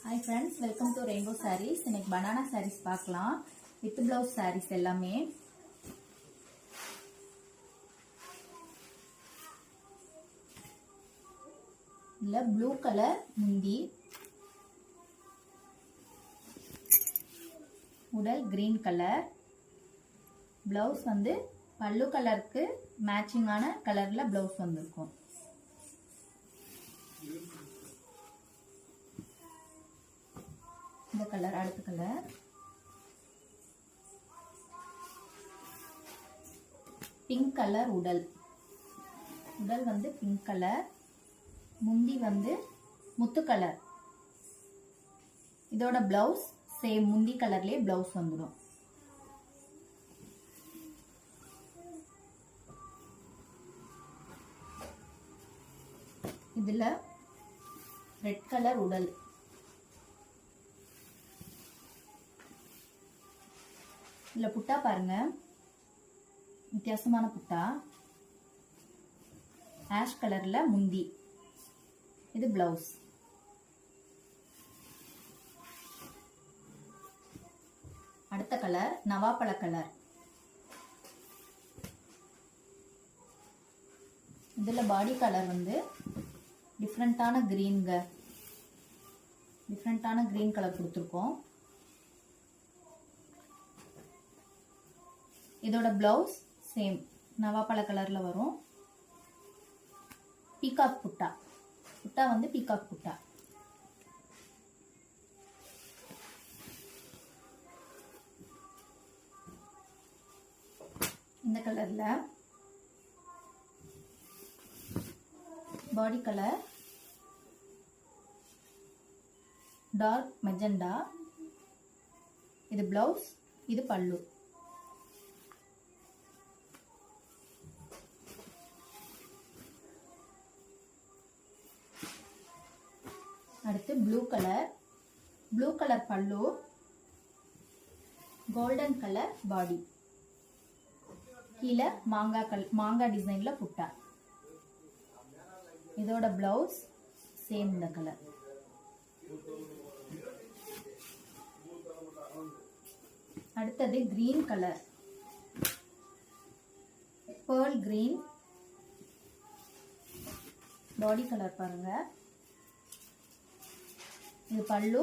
Hi friends, welcome to Rainbow Sarees. இன்னைக்கு banana sarees பார்க்கலாம். With blouse sarees எல்லாமே. இல்ல blue color முந்தி. உடல் green color. Blouse வந்து பல்லு கலருக்கு மேட்சிங்கான கலர்ல blouse வந்திருக்கும். இந்த கலர் அடுத்த கலர் பிங்க் கலர் உடல் வந்து பிங்க் கலர் முந்தி வந்து முத்து கலர் இதோட பிளவுஸ் சேம் முந்தி கலர்லயே பிளவுஸ் வந்துடும் இதுல ரெட் கலர் உடல் இல்ல புட்டா பாருங்க வித்தியாசமான புட்டா ஆஷ் கலர்ல முந்தி இது பிளவுஸ் அடுத்த கலர் நவாப்பழ கலர் இதுல பாடி கலர் வந்து டிஃபரண்டான கிரீன் கலர் கொடுத்துருக்கோம் இதோட பிளவுஸ் சேம் நவாப்பழ கலர்ல வரும் பீகாக் புட்டா வந்து பீகாக் புட்டா இந்த கலர்ல பாடி கலர் டார்க் மெஜெண்டா இது பிளவுஸ் இது பல்லு அடுத்து ப்ளூ கலர் பல்லு கோல்டன் கலர் பாடி கீழே மாங்காய் டிசைன்ல புட்டா இதோட பிளவுஸ் சேம் இந்த கலர் அடுத்தது கிரீன் கலர் pearl green பாடி கலர் பாருங்க இது பல்லு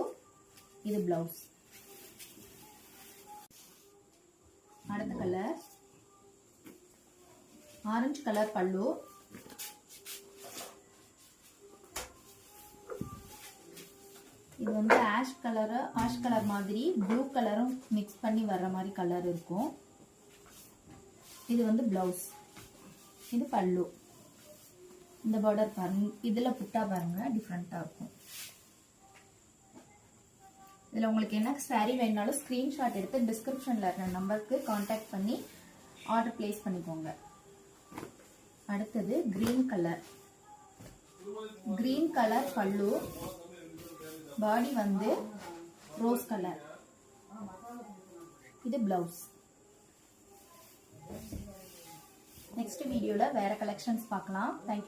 இது பிளவுஸ் அடுத்த கலர் ஆரஞ்சு கலர் பல்லு இது வந்து ஆஷ் கலர் மாதிரி ப்ளூ கலரும் மிக்ஸ் பண்ணி வர்ற மாதிரி கலர் இருக்கும் இது வந்து பிளவுஸ் இது பல்லு இந்த பார்டர் பாருங்க இதுல புட்டா பாருங்க டிஃப்ரெண்டா இருக்கும் இதுல உங்களுக்கு என்ன saree வேணும்னாலும் ஸ்கிரீன்ஷாட் எடுத்து டிஸ்கிரிப்ஷன்ல இருக்க நம்பருக்கு காண்டாக்ட் பண்ணி ஆர்டர் பிளேஸ் பண்ணிக்கோங்க அடுத்தது கிரீன் கலர் பல்லு பாடி வந்து ரோஸ் கலர் இது பிளவுஸ் நெக்ஸ்ட் வீடியோல வேற கலெக்ஷன்ஸ் பார்க்கலாம் Thank you